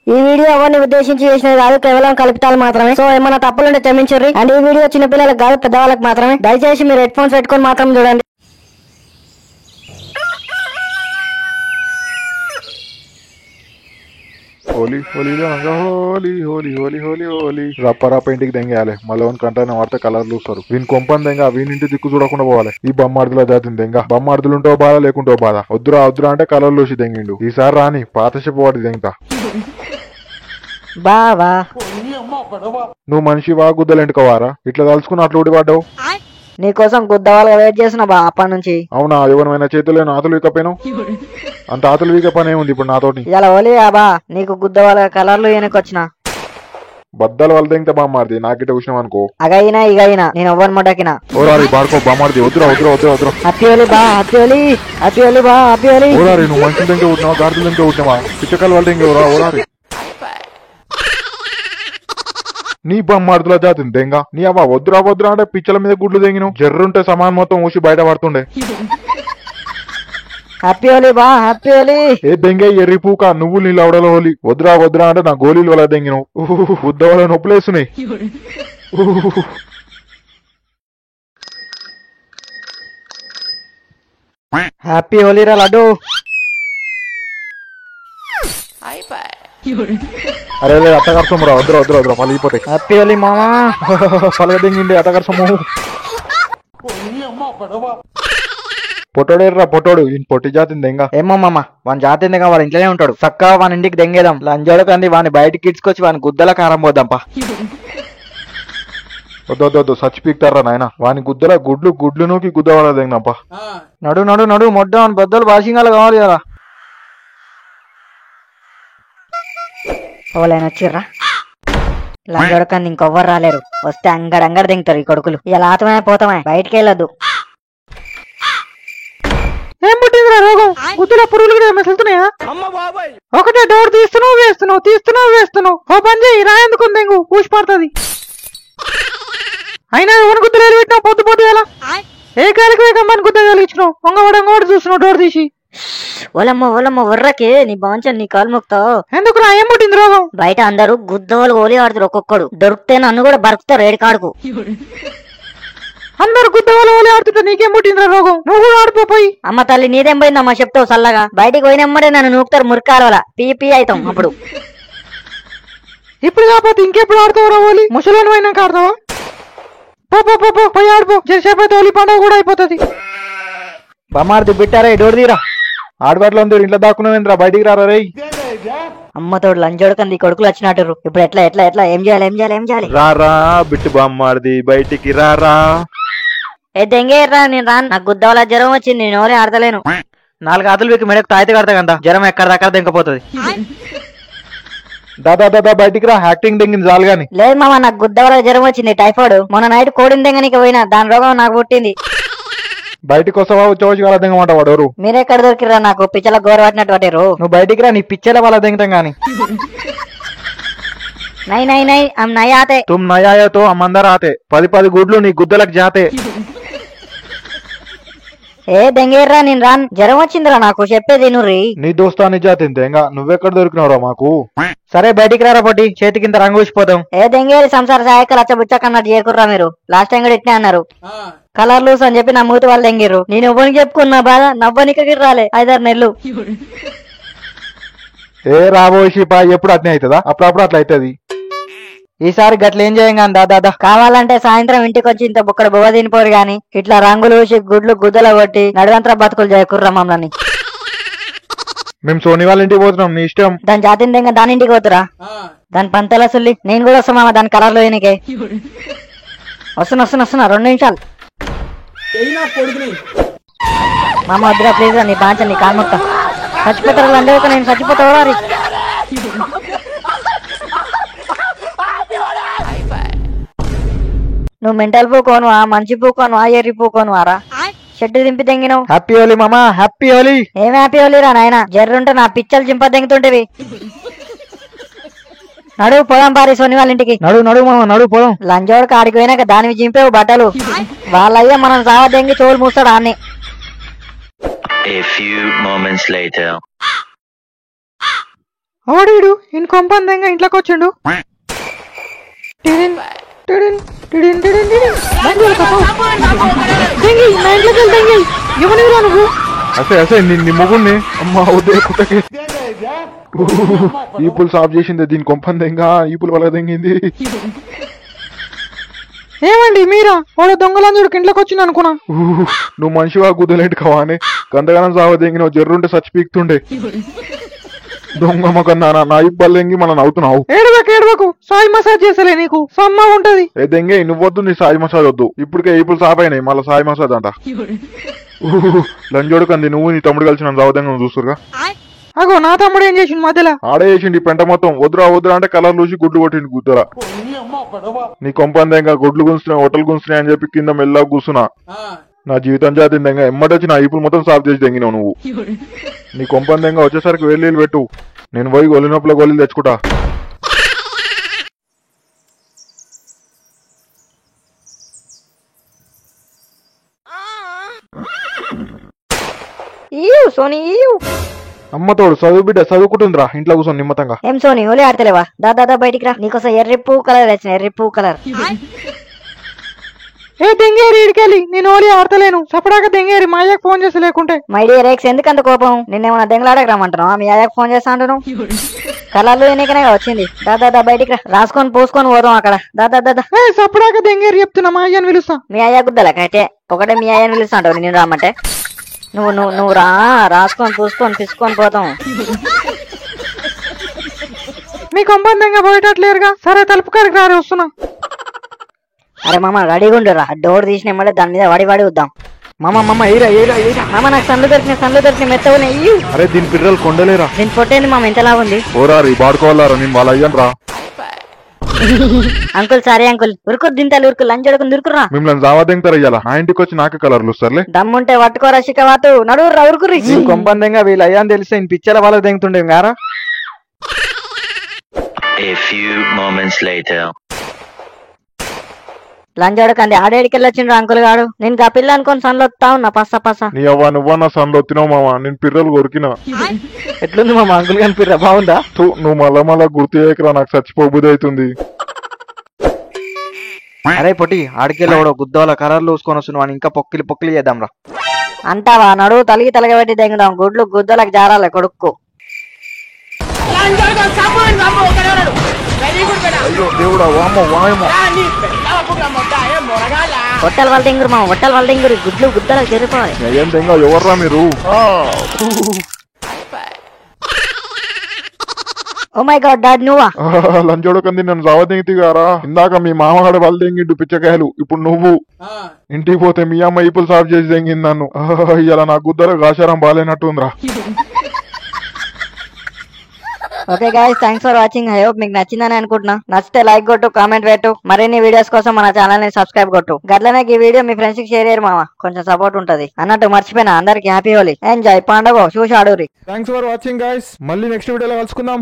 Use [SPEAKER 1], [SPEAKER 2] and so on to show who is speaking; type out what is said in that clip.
[SPEAKER 1] ఈ వీడియో ఎవరిని ఉద్దేశించి చేసినది కాదు, కేవలం కల్పితాలు మాత్రమే. సో ఏమైనా తప్పులుంటే క్షమించండి. అండ్ ఈ వీడియో చిన్న పిల్లలకు కాదు, పెద్దవాళ్ళకి మాత్రమే. దయచేసి మీరు హెడ్ ఫోన్స్ పెట్టుకొని మాత్రం చూడండి.
[SPEAKER 2] హోలీ హోలీలో హోలీ హోలీ హోలీ హోలీ హోలీ రప్ప ఇంటికి దెంగేయాలి. మళ్ళీ కంటైనా వాడితే కలర్ చూస్తారు. వీని కొంపని దెంగ వీనింటి దిక్కు చూడకుండా పోవాలి. ఈ బొమ్మార్దులో జాతిని దెంగ. బొమ్మార్దులు ఉంటో బాధ లేకుంటో బాధ. వద్దురా వద్దురా అంటే కలర్ లూసి దెంగిండు. ఈసారి రాని పాత చెప్పు వాడి దెంగతా.
[SPEAKER 1] బావా
[SPEAKER 2] నువ్వు మనిషివా గుద్దలేంటుకోవారా? ఇట్లా తలుచుకుని అట్లా ఊడిపడ్డావు.
[SPEAKER 1] నీకోసం గుద్దవాళ్ళగా వెయిట్ చేస్తున్నా బా అప్పటి నుంచి.
[SPEAKER 2] అవునా? ఎవరైనా చేతులు ఆతులు వీకపోయినావు? అంత ఆతులు వీక పని ఏముంది ఇప్పుడు నాతోటి?
[SPEAKER 1] ఇలా ఓలీ బా నీకు గుద్దవాళ్ళ కలర్లు వెనకొచ్చిన
[SPEAKER 2] బద్దలు వాళ్ళ దెంగతే బామ్మారిది. నాకిట చూసినావు అనుకో
[SPEAKER 1] అగైనా ఇగైనా నేను ఎవ్వరు మొట్టకినా
[SPEAKER 2] ఓరారి బాడుకో బామ్మారిది. వద్దురా వద్దురా వద్దురా వద్దురా.
[SPEAKER 1] అప్పియోలి బా అప్పియోలి అప్పియోలి బా అప్పియోలి.
[SPEAKER 2] ఓరారి నువ్వు మనుషుల దగ్గర ఉంటున్నావా గాడిదల దగ్గర ఉంటున్నావా? పిచ్చకాయలు వాళ్ళ దగ్గర ఓరారి. నీ బొమ్మార్దుల జాతిని దెంగ. నీ అవ్వ వద్దురా వద్దురా అంటే పిచ్చల మీద గుడ్లు దెంగిను. జర్రుంటే సమాన్ మొత్తం ఊసి బయట పడుతుండే.
[SPEAKER 1] హ్యాపీ బా హ్యాపీ.
[SPEAKER 2] ఏ దెంగే ఎర్రి పూక నువ్వు నీ లవడలో హోలీ. వద్దురా వద్దురా అంటే నా గోళీలు వల్ల దెంగిను. బుద్ధ వాళ్ళ నొప్పులేస్తున్నాయి.
[SPEAKER 1] హ్యాపీ హోలీ రా లడ్డు.
[SPEAKER 2] అరే అత్తగరసము రా. వద్దురా వద్దురా వద్దురా మళ్ళీ అయిపోతాయి.
[SPEAKER 1] హ్యాపీ హోలీ మామా.
[SPEAKER 2] పలగ దెంగిండి అత్తగరసము. పొట్టోడేర్రా పొట్టోడు. ఈయన పొట్టి జాతిని దెంగ.
[SPEAKER 1] ఏమో మామ వాని జాతి దెంగ వాడు ఇంట్లోనే ఉంటాడు. చక్కగా వాని ఇంటికి దెంగేదాం. లంజోడు కంది వాని బయటకి ఇడ్చుకొచ్చి వాని గుద్దల కారం పోద్దాంపా.
[SPEAKER 2] వద్దు సచ్చి పీక్తారా నాయన. వాని గుద్దల గుడ్లు నూకి గుద్దవాళ్ళ దెంగనప్ప.
[SPEAKER 1] నడు నడు నడు మొడ్డ బద్దలు బాసింగాలు కావాలి కదా. ఓలైనా వచ్చిర్రా. లంజోడు కంది ఇంకొవ్వరు రాలేరు. వస్తే అంగడంగడ దింగుతారు ఈ కొడుకులు. ఇలా ఆతమే పోతామే బయటికి వెళ్ళొద్దు. ఏం పుట్టిందిరా రోగం? గుద్దులో పురుగులు కూడా మెసులుతున్నాయా? ఒకటే డోర్ తీస్తున్నావు వేస్తున్నావు. ఓ పని చేయి రా. ఎందుకు దెంగు పూసి పడుతుంది. అయినా ఎవరి గుద్దలు పెట్టినావు పొద్దు ఎలా? ఏ కాలికి వేగమ్మని గుద్ద కలిగించినావు? వంగవాడు చూస్తున్నావు డోర్ తీసి. ఓలమ్మ వర్రకే నీ బాంచ నీ కాలు మొక్తావు. ఎందుకు రా? ఏం పుట్టింది రోగం? బయట అందరూ గుద్దవాళ్ళు ఓలి ఆడుతారు. ఒక్కొక్కడు దొరికితే నన్ను కూడా బరుకుతారు ఏడు కాడుకు. అందరు గుద్దవాళ్ళు ఓలి ఆడుతుంటే నీకేం పుట్టిందిరా రోగం? నువ్వు కూడా ఆడిపోయి. అమ్మ తల్లి నీదేం పోయిందమ్మా చెప్తావు చల్లగా. బయటికి పోయినమ్మడే నన్ను నూకుతారు మురికాల పీ అవుతాం అప్పుడు. ఇప్పుడు కాకపోతే ఇంకెప్పుడు ఆడుతావురా ఓలి? ముసలోని పోయినాక ఆడతావా? పోయి ఆడిపో. జరిసేపు అయితే ఓలి పండుగ కూడా అయిపోతుంది. బొమ్మార్ది బిట్టారా డోర్ తీరా.
[SPEAKER 2] ఆడబట్లో ఇంట్లో దాక్కున్నావేంద్రా? బయటికి రారా రే.
[SPEAKER 1] అమ్మతోడు లంజోడకంది కొడుకులు వచ్చినట్టు. ఇప్పుడు ఎట్లా ఏం చేయాలి?
[SPEAKER 2] రారా బిట్టు బామ్మారిది బయటికి రారా.
[SPEAKER 1] ఏ దెంగేర్రా నేను రాను. నాకు గుద్దవల జ్వరం వచ్చింది. నేను ఎవరే ఆడతలేను. 4 ఆతులు వీకి మెడకు తాయితే కడతా కదా. జ్వరం ఎక్కడ దగ్గర దెంకపోతుంది.
[SPEAKER 2] దాదా బయటికి రా. యాక్టింగ్ దెంగింది చాలు గాని.
[SPEAKER 1] లేదు మామ నాకు గుద్దవల జ్వరం వచ్చింది టైఫాయిడ్. మొన్న నైట్ కోడిని దెంగనికి పోయినా. దాని రోగం నాకు పుట్టింది.
[SPEAKER 2] బయటికి వస్తావా? వచ్చి వాళ్ళ దెంగమంట వాడు.
[SPEAKER 1] మీరెక్కడ దొరికిరా? నాకు పిచ్చల గోర పట్టినట్టు పట్టారు.
[SPEAKER 2] నువ్వు బయటికి రా. నీ పిచ్చల వాళ్ళ దెంగతాం గాని.
[SPEAKER 1] నై हम नहीं आते.
[SPEAKER 2] तुम नहीं आए तो हम अंदर आते. 10 గుడ్లు నీ గుద్దలకు జాతే.
[SPEAKER 1] ఏ దెంగేర్రా నేను రాను. జ్వరం వచ్చిందిరా నాకు. చెప్పేది నుర్రి.
[SPEAKER 2] నీ దోస్తాన్ని జాతిని దెంగ. నువ్వెక్కడ దొరికినవరా మాకు?
[SPEAKER 1] సరే బయటికి రారా పొట్టి. చేతి కింద రంగు ఊసిపోతాం. ఏ దెంగేరి సంసార సహాయకులు అచ్చబుచ్చకన్నట్టు చేయకుర్రా మీరు. లాస్ట్ టైం కూడా ఇట్నే అన్నారు. కలర్ లూస్ అని చెప్పి నా మూతి వాళ్ళు దెంగిర్రు. నేను ఎవ్వరికి చెప్పుకున్నా బాధ నవ్వనికి రాలే 5-6 నెలలు.
[SPEAKER 2] ఏ రాబోషి పా ఎప్పుడు అట్నే అవుతుందా? అప్పుడప్పుడు అట్లా అవుతుంది.
[SPEAKER 1] ఈసారి గట్ల ఏం చేయం గాని దాదా. కావాలంటే సాయంత్రం ఇంటికి వచ్చి ఇంత బుక్కడ బువ్వ తినిపోరు గాని ఇట్లా రంగులు వేసి గుడ్లు గుద్దల కొట్టి నడువంతర బతుకులు చేయకుర్రా మమ్మల్ని.
[SPEAKER 2] మేము సోని వాళ్ళ ఇంటికి పోతున్నాం. నీ ఇష్టం.
[SPEAKER 1] దాని జాతిని దెంగ దాని ఇంటికి పోతురా. దాని పంతల సుల్లి నేను కూడా వస్తా మామ. దాని కలర్ లో ఎనికే వస్తున్నా 2 నిమిషాలు. మామ వద్దురా ప్లీజ్ రా. నీ బాంచ నీ కాలు మొత్తం చచ్చిపోతారు. అందరూ నేను చచ్చిపోతావు. నువ్వు మెంటల్ పూకోనువా మంచి పూకోనువా ఎర్రి పూకోనువారా? చెట్టు దింపి దెంగినావు.
[SPEAKER 2] హ్యాపీ హోలీ మామా. హ్యాపీ హోలీ.
[SPEAKER 1] ఏం హ్యాపీ హోలీరా నాయన? జర్రుంటే నా పిచ్చలు చింప దెంగుతుంటేవి. నడు పోదాం పారి సోని వాళ్ళ ఇంటికి.
[SPEAKER 2] నడు మామ నడు పోదాం.
[SPEAKER 1] లంజోడు కాడికి పోయినాక దానివి చింపేవు బట్టలు. వాళ్ళయ్యా మనం సావ దెంగి చోలు మూస్తాడు అన్ని.
[SPEAKER 3] A few moments later.
[SPEAKER 1] ఆడు ఈయన కొంపందంగా ఇంట్లోకి వచ్చిండు. టిడిన్, టిడిన్, టిడిన్, టిడిన్, టిడిన్. లంజోడు కప్ప. దెంగి, నా ఇంట్లోకి వెళ్ళి దెంగి. ఎవనివిరా నువ్వు?
[SPEAKER 2] అసే నీ మొగుడిని అమ్మా వద్దే కుట్టకి ఈపుల్ సాఫ్ చేసింది దీని కొంపందంగా ఈపుల్ వల్ల దెంగింది.
[SPEAKER 1] ఏమండి మీరా? వాడు దొంగలంజుడికి ఇంట్లోకి వచ్చింది అనుకున్నా.
[SPEAKER 2] నువ్వు మనిషిగా గుద్దలేంటి కావాని గంతగానం సావ దెంగి నువ్వు జర్రుంటే సచ్చి పీకుతుండే. దొంగ మొకన్నా నా ఇబ్బలు దెంగి మనం నవ్వుతున్నావు.
[SPEAKER 1] ఏడవకు సాయి మసాజ్ చేసలే నీకు సమ్మగా ఉంటది.
[SPEAKER 2] ఏ దెంగే నువ్వొద్దు నీ సాయి మసాజ్ వద్దు. ఇప్పటికే ఈపుల్ సాఫ్ అయినాయి మళ్ళీ సాయి మసాజ్ అంట. లంజోడు కంది నువ్వు నీ తమ్ముడు కలిసి నన్ను సావదంగా చూస్తురుగా.
[SPEAKER 1] అగో నా తమ్ముడు ఏం చేసిండు మధ్యలో?
[SPEAKER 2] ఆడే చేసిండి పెంట మొత్తం. వద్దురా అంటే కలర్ లూసి గుడ్లు కొట్టింది గుద్దరా. నీ కొంపందంగా గుడ్లు గుంస్తున్నాయి హోటల్ గుంస్తున్నాయి అని చెప్పి కింద మెల్లగా కూర్చున్నా. నా జీవితం జాతిందంగా ఎమ్మటొచ్చి నా ఈపులు మొత్తం సాఫ్ చేసి దెంగినావు నువ్వు. నీ కొంపందంగా వచ్చేసరికి వెళ్ళి పెట్టు. నేను పోయి గొల్లినప్పుల గొల్లీలు తెచ్చుకుంటా.
[SPEAKER 1] సోనీ
[SPEAKER 2] అమ్మతోడు చదువు బిడ్డ చదువుకుంటుందిరా ఇంట్లో కూర్చొని నిమ్మతంగా.
[SPEAKER 1] ఏం సోనీ ఓలే ఆడతలేవా? దాదా బయటికి రా, నీకోసం ఎర్రి పువ్వు కలర్ వచ్చిన ఎర్రి పువ్వు కలర్. ఏ దెంగేరి ఇడికెళ్ళి నేను ఓలీ ఆడతలేను. సపడాక దెంగేరి మా అయ్యకు ఫోన్ చేసి లేకుంటే. మై డియర్ ఎక్స్ ఎందుకంత కోపం? నిన్నేమన్నా దెంగలాడక రమ్మంటున్నావా? మీ అయ్యకు ఫోన్ చేస్తా అంటున్నావు. కలర్లు ఎన్నికనే వచ్చింది. దాదా బయటికి రా, రాసుకొని పూసుకొని పోదాం అక్కడ. దాదా సపడాక దెంగేరి చెప్తున్నా మా అయ్యని పిలుస్తా. మీ అయ్య గుద్దలకైతే ఒకటే మీ అయ్యని పిలుస్తా అంటావు నేను రమ్మంటే. నువ్వు రా, రాసుకొని పూసుకొని పిసుకొని పోతాం. మీ కొంబందంగా పోయేటట్లేరుగా. సరే తలుపు కాడికి రారు వస్తున్నా. అరే మామ రెడీగా ఉండరా, డోర్ తీసినమ్మడే దాని మీద వాడి వద్దాం. మామ ఏరా మామ నాకు సందు దొరికిన మెత్తవనే.
[SPEAKER 2] అరే దీని పిల్లలు కొండలేరా?
[SPEAKER 1] దీని పొట్టేంది మామ ఇంతలా ఉంది?
[SPEAKER 2] ఓరారి బాడుకోవాలరా నేను వాళ్ళ అయ్యాను రా.
[SPEAKER 1] అంకుల్ సారీ అంకుల్, ఉరుకురు దింతాలు ఉరుకు లంచడుకుని ఉరుకురా.
[SPEAKER 2] మిమ్మల్ని జావాదెంగుతారు ఇయ్యాల. నా ఇంటికి వచ్చి నాకే కలర్లు వస్తారులే.
[SPEAKER 1] దమ్ముంటే పట్టుకోరా శిఖవాతు, నడువురా ఉరుకురి.
[SPEAKER 3] కొంపందంగా వీళ్ళు అయ్యా అని తెలిస్తే పిచ్చల వాళ్ళకి దెంగుతుండే గారా.
[SPEAKER 1] లంజోడకంది ఆడేడికెళ్ళి వచ్చిండ్రు అంకుల్ గాడు. నేను గా పిల్ల అనుకోని సన్లో వస్తా ఉన్నా పస్స.
[SPEAKER 2] నీ అవ్వ నువ్వా నా సన్లో వచ్చినావు మామ. నేను పిర్రలు కొరికినా.
[SPEAKER 3] ఎట్లుంది మామ అంకుల్ గాని పిర్ర బాగుందా?
[SPEAKER 2] నువ్వు మళ్ళా గుర్తు చేయకరా, నాకు చచ్చిపోబుద్ది అవుతుంది.
[SPEAKER 3] అరే పొట్టి ఆడికెళ్ళి కూడా గుద్దోల కలర్లు చూసుకొని వస్తున్నావు. ఇంకా పొక్కిలి చేద్దాం రా.
[SPEAKER 1] అంటావా? నడువు తలగబెట్టి దెంగుదాం. గుడ్లు గుద్దలకు జారాలి కొడుక్కు.
[SPEAKER 2] దేవుడా
[SPEAKER 1] హోటల్ వాళ్ళ దెంగురు మామ, హోటల్ వాళ్ళ దెంగురు. గుడ్లు గుద్దలకు జరిపోవాలి.
[SPEAKER 2] ఏం దెంగా ఎవర్రా మీరు?
[SPEAKER 1] ఓ మై గాడ్ డాడ్ నువ్వా?
[SPEAKER 2] లంచోడకంది నన్ను జావదెంగితిగారా. ఇందాక మీ మామగాడు వాళ్ళు దెంగిండు పిచ్చకాయలు. ఇప్పుడు నువ్వు ఇంటికి పోతే మీ అమ్మ ఈపులు సాఫ్ చేసి దెంగింది నన్ను. ఇలా నా గుద్దలకు ఆచారం బాగాలేనట్టుందిరా.
[SPEAKER 1] Okay guys, thanks for watching. I hope మీకు నచ్చిందని అనుకుంటున్నా. నచ్చితే లైక్ కొట్టు, కామెంట్ పెట్టు. మరిన్ని వీడియోస్ కోసం మన ఛానల్ ని సబ్స్క్రైబ్ కొట్టు. గట్లనే ఈ వీడియో మీ ఫ్రెండ్స్ కి షేర్ చేయరు మామ, కొంచెం సపోర్ట్ ఉంటది అన్నట్టు. మర్చిపోయినా, అందరికి హ్యాపీ హోలీ, ఎంజాయ్ పండుగ చూసి ఆడూరి.
[SPEAKER 2] Thanks for watching guys. మళ్ళీ నెక్స్ట్ వీడియోలో కలుసుకుందాం.